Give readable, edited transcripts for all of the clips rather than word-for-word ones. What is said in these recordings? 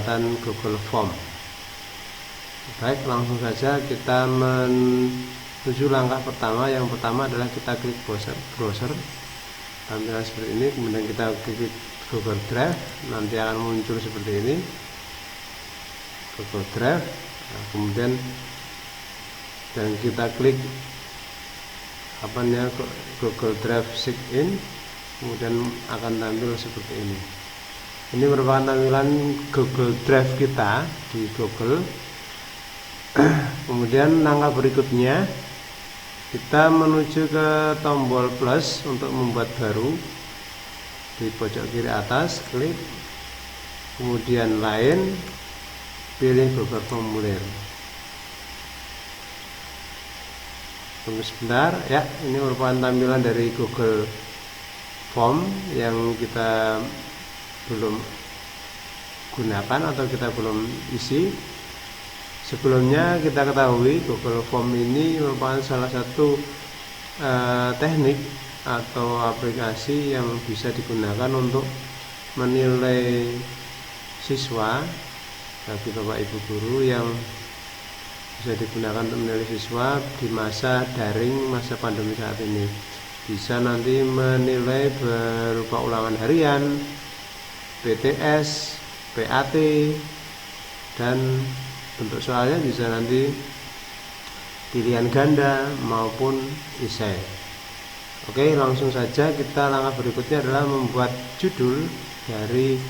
pembuatan Google Form. Baik, langsung saja kita menuju langkah pertama. Yang pertama adalah kita klik browser, tampilan seperti ini, kemudian kita klik Google Drive, nanti akan muncul seperti ini Google Drive. Nah, kemudian dan kita klik Google Drive Sign-in, kemudian akan tampil seperti ini. Ini merupakan tampilan Google Drive kita di Google. Kemudian langkah berikutnya kita menuju ke tombol plus untuk membuat baru di pojok kiri atas, klik, kemudian lain, pilih Google Formulir. Tunggu sebentar ya, ini merupakan tampilan dari Google Form yang kita belum gunakan atau kita belum isi. Sebelumnya kita ketahui Google Form ini merupakan salah satu teknik atau aplikasi yang bisa digunakan untuk menilai siswa bagi Bapak Ibu guru, yang bisa digunakan untuk menilai siswa di masa daring, masa pandemi saat ini. Bisa nanti menilai berupa ulangan harian, PTS, PAT, dan bentuk soalnya bisa nanti pilihan ganda maupun esai. Oke, langsung saja kita langkah berikutnya adalah membuat judul dari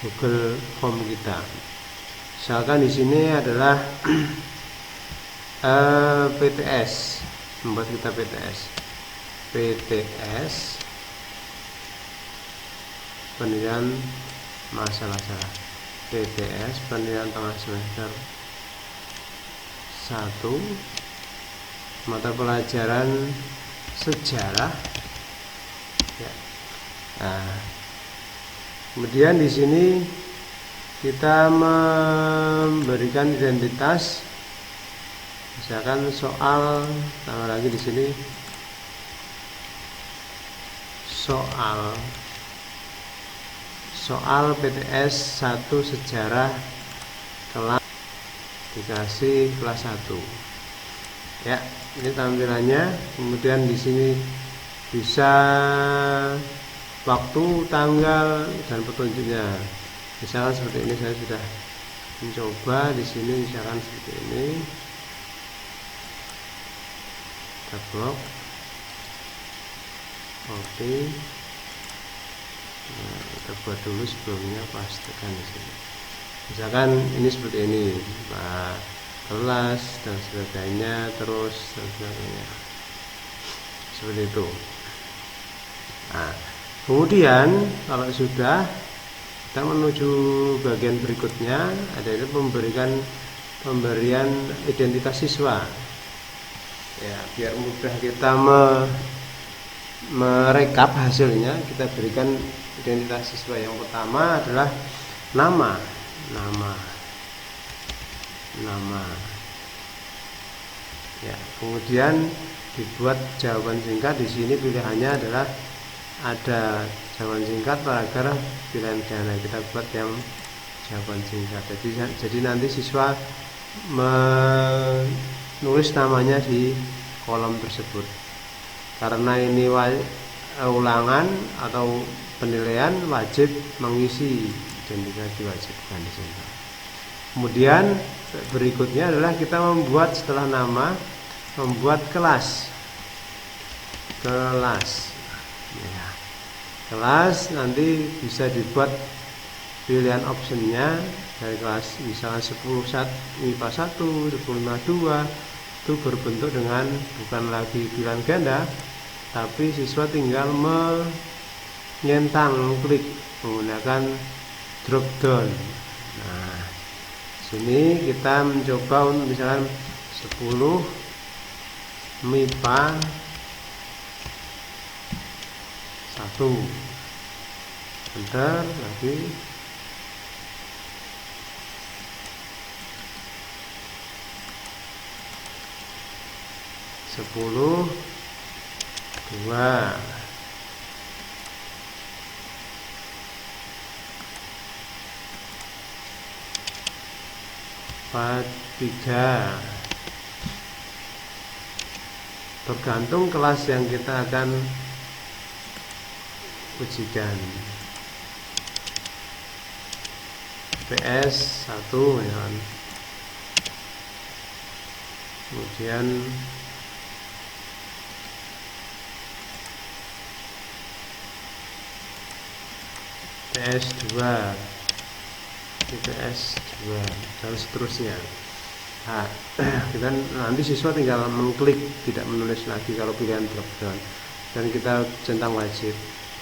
Google Form kita. Misalkan di sini adalah PTS, membuat kita PTS penilaian PTS penilaian tengah semester 1 mata pelajaran sejarah ya. Nah, kemudian di sini kita memberikan identitas, misalkan soal, tambah lagi di sini soal PTS 1 sejarah kelas, dikasih kelas 1 ya. Ini tampilannya. Kemudian di sini bisa waktu, tanggal, dan petunjuknya. Misalkan seperti ini, saya sudah mencoba di sini, misalkan seperti ini, kita blok, oke. Nah, kita buat dulu sebelumnya, pastikan di sini. Misalkan ini seperti ini, kelas dan sebagainya, terus dan sebagainya, seperti itu. Nah, kemudian kalau sudah, kita menuju bagian berikutnya, ada itu pemberian identitas siswa ya. Biar mudah kita merekap hasilnya, kita berikan identitas siswa. Yang pertama adalah nama ya. Kemudian dibuat jawaban singkat. Di sini pilihannya adalah ada jawaban singkat, paragraf, pilihan ganda. Kita buat yang jawaban singkat. Jadi nanti siswa menulis namanya di kolom tersebut. Karena ini ulangan atau penilaian, wajib mengisi identitas, diwajibkan di sini. Kemudian berikutnya adalah kita membuat, setelah nama, membuat kelas ya. Kelas nanti bisa dibuat pilihan optionnya dari kelas, misalnya 10 IPA 1, 10 IPA 2, itu berbentuk dengan bukan lagi pilihan ganda, tapi siswa tinggal menyentang, klik menggunakan drop down. Nah, sini kita mencoba untuk misalkan 10 MIPA 1, bentar lagi, sepuluh 2. 3. Tergantung kelas yang kita akan ujikan. PS 1 ya kan. Kemudian PS 2, PS 2 dan seterusnya. Nah, kita nanti siswa tinggal mengklik, tidak menulis lagi kalau pilihan drop down, dan kita centang wajib.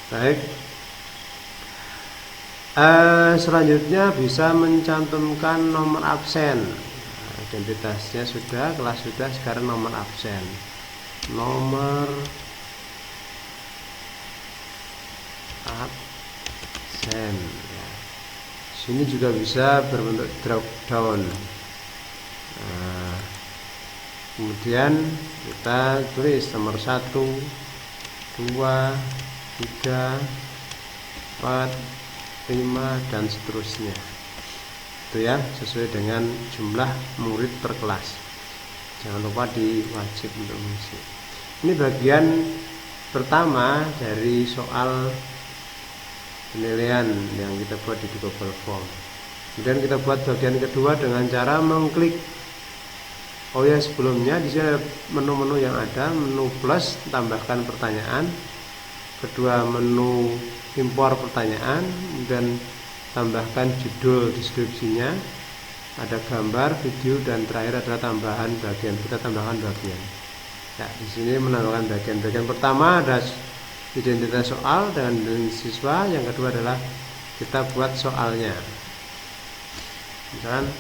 Baik. Selanjutnya bisa mencantumkan nomor absen. Identitasnya sudah, kelas sudah, sekarang nomor absen. Nomor absen. Sini juga bisa berbentuk drop down. Nah, kemudian kita tulis nomor 1, 2, 3, 4, 5 dan seterusnya. Itu ya, sesuai dengan jumlah murid per kelas. Jangan lupa diwajib untuk mengisi. Ini bagian pertama dari soal penilaian yang kita buat di Google Form. Kemudian kita buat bagian kedua dengan cara mengklik. Oh ya, sebelumnya di sini ada menu-menu yang ada, menu plus tambahkan pertanyaan, kedua menu impor pertanyaan, dan tambahkan judul deskripsinya, ada gambar, video, dan terakhir adalah tambahan bagian. Kita tambahkan bagian. Ya, di sini menambahkan bagian pertama ada identitas soal dengan siswa, yang kedua adalah kita buat soalnya. Misalkan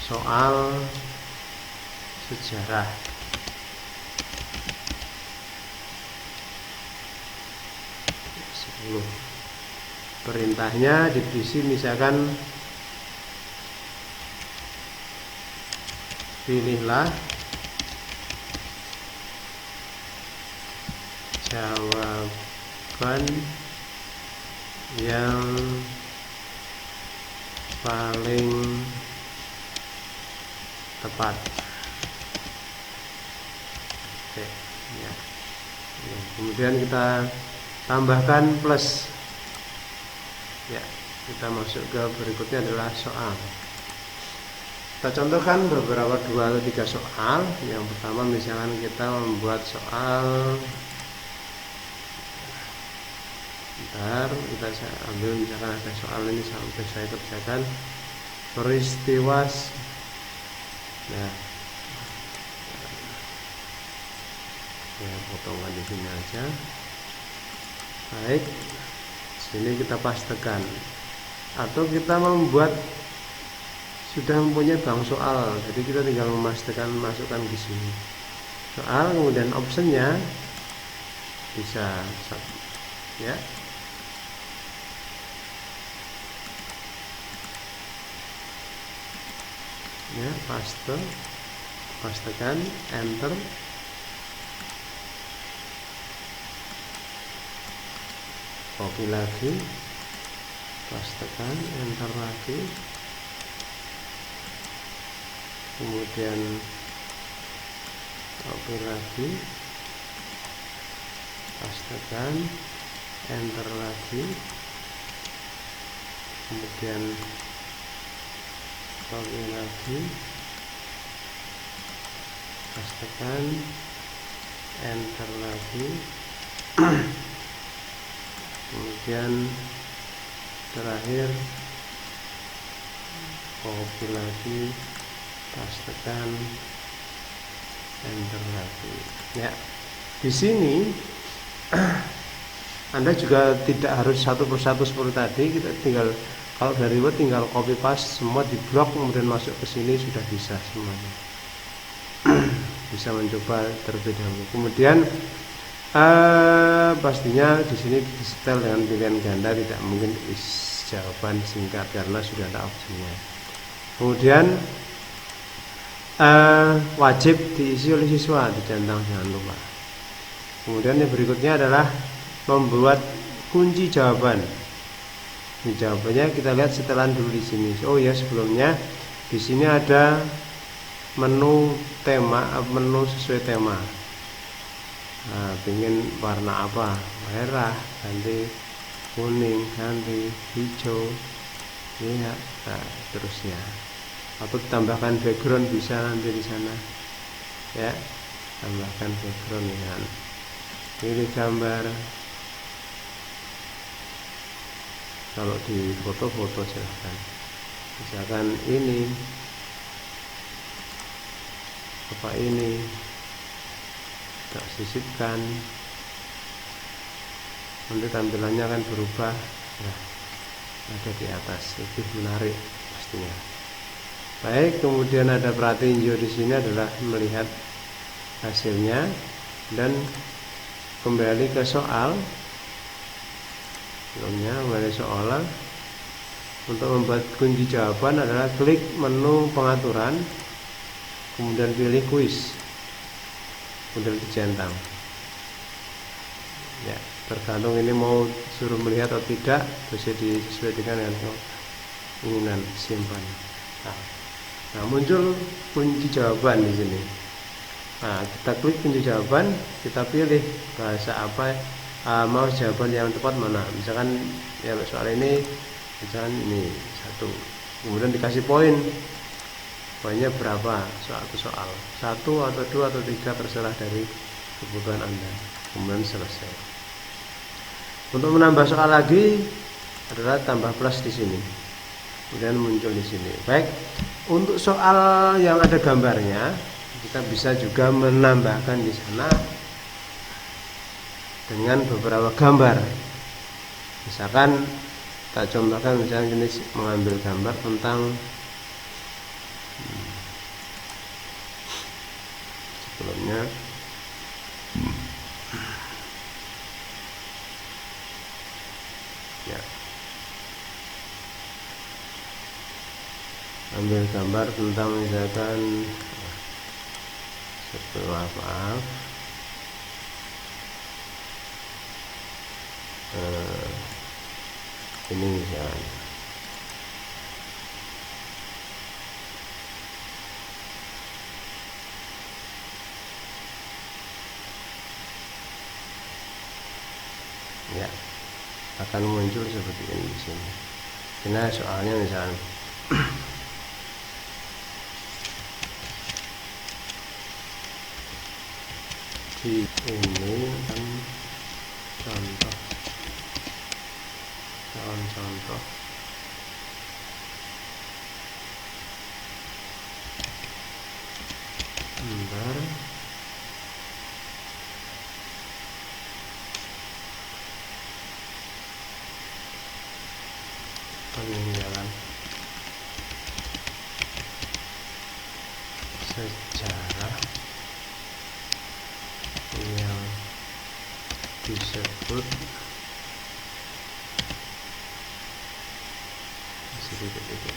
soal sejarah. Perintahnya diisi misalkan pilihlah jawaban yang paling tepat. Oke, ya. Kemudian kita tambahkan plus. Ya, kita masuk ke berikutnya adalah soal. Kita contohkan beberapa 2 atau 3 soal. Yang pertama misalkan kita membuat soal, bentar, kita ambil misalkan ada soal ini sampai saya kerjakan peristiwa. Nah, ya, potongkan di sini aja. Baik, sini kita pastekan, atau kita membuat sudah mempunyai bank soal, jadi kita tinggal memastikan masukkan di sini soal, kemudian optionnya bisa ya. Ya, pastekan, enter. Copy lagi, pastekan, enter lagi, kemudian copy lagi, pastekan, enter lagi, kemudian copy lagi, pastekan, enter lagi, kemudian terakhir copy lagi, pastekan, enter lagi. Ya, di sini Anda juga tidak harus satu persatu seperti tadi. Kita tinggal, kalau dari Word tinggal copy paste semua di blok, kemudian masuk ke sini sudah bisa semuanya. Bisa mencoba terlebih dahulu. Kemudian pastinya di sini di setel dengan pilihan ganda, tidak mungkin jawaban singkat karena sudah ada opsinya. Kemudian wajib diisi oleh siswa, dicentang, jangan lupa. Kemudian yang berikutnya adalah membuat kunci jawaban. Ini jawabannya kita lihat setelan dulu di sini. Oh ya, sebelumnya Di sini ada menu tema, menu sesuai tema. Nah, pingin warna apa? Merah, ganti kuning, ganti hijau, ya, nah, terusnya. Atau tambahkan background bisa nanti di sana, ya, tambahkan background dengan pilih gambar. Kalau di foto-foto silahkan, misalkan ini apa ini, tak sisipkan, nanti tampilannya akan berubah. Nah, ada di atas, lebih menarik pastinya. Baik, kemudian ada pratinjo di sini adalah melihat hasilnya dan kembali ke soal. Sebelumnya kembali soal. Untuk membuat kunci jawaban adalah klik menu pengaturan, kemudian pilih kuis, kemudian dicentang. Ya, tergantung ini mau suruh melihat atau tidak, bisa disesuaikan dengan keinginan simpan. Nah, muncul kunci jawaban di sini. Nah, kita klik kunci jawaban, kita pilih bahasa apa, mau jawaban yang tepat mana. Misalkan ya soal ini, misalkan ini 1, kemudian dikasih poin. Poinnya berapa soal 1 atau 2 atau 3, terserah dari kebutuhan Anda. Kemudian selesai. Untuk menambah soal lagi adalah tambah plus di sini. Kemudian muncul di sini. Baik, untuk soal yang ada gambarnya, kita bisa juga menambahkan di sana dengan beberapa gambar. Misalkan kita contohkan, misalnya ini mengambil gambar tentang sebelumnya ya, ambil gambar tentang misalkan maaf ini misalkan ya, akan muncul seperti ini di sini. Ini soalnya misalnya di ini kan contoh gambar peninggalan sejarah yang disebut sedikit.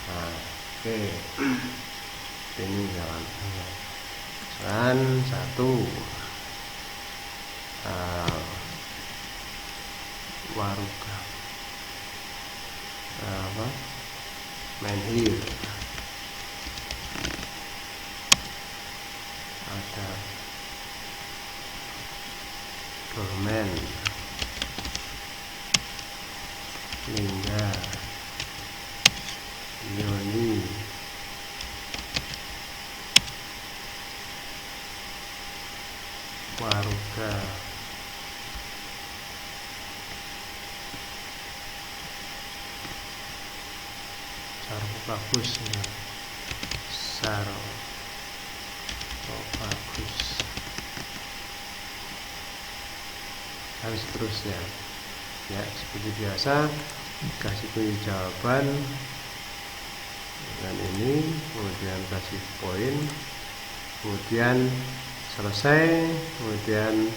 Nah, oke. Ini jalan. Kan 1 Waruga apa Menhir, ada Dolmen, Lingga, Yoni, Waruga, Bagus ya. Bagus dan seterusnya ya, seperti biasa kasih kunci jawaban dengan ini, kemudian kasih poin, kemudian selesai, kemudian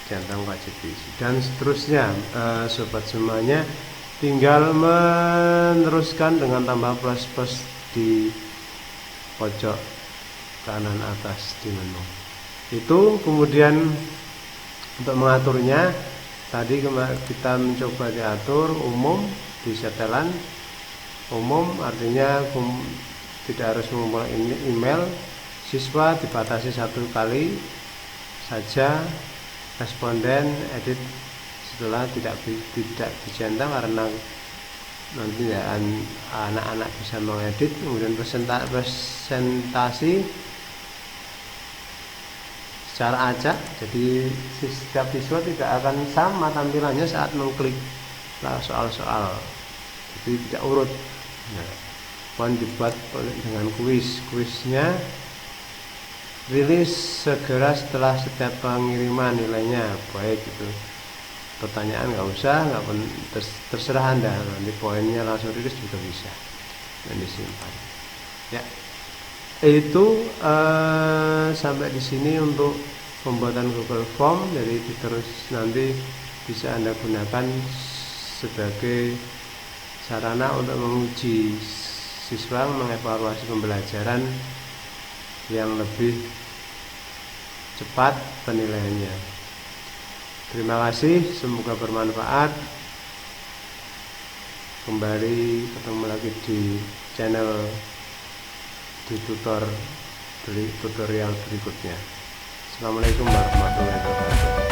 centang wajib diisi dan seterusnya. Sobat semuanya tinggal meneruskan dengan tambah plus di pojok kanan atas di menu itu. Kemudian untuk mengaturnya tadi kita mencoba diatur umum di setelan, umum, artinya tidak harus mengumpulkan email. Siswa dibatasi 1 kali saja responden edit, setelah tidak dicentak karena nanti ya anak-anak bisa mengedit. Kemudian presentasi secara acak, jadi setiap siswa tidak akan sama tampilannya saat mengklik soal-soal, jadi tidak urut. Nah, mohon dibuat dengan kuisnya rilis segera setelah setiap pengiriman nilainya. Baik, itu pertanyaan nggak usah, terserah Anda, nanti poinnya langsung rilis juga bisa dan disimpan ya. Itu sampai di sini untuk pembuatan Google Form. Jadi terus nanti bisa Anda gunakan sebagai sarana untuk menguji siswa, mengevaluasi pembelajaran yang lebih cepat penilaiannya. Terima kasih, semoga bermanfaat. Kembali ketemu lagi di channel di tutorial berikutnya. Assalamualaikum warahmatullahi wabarakatuh.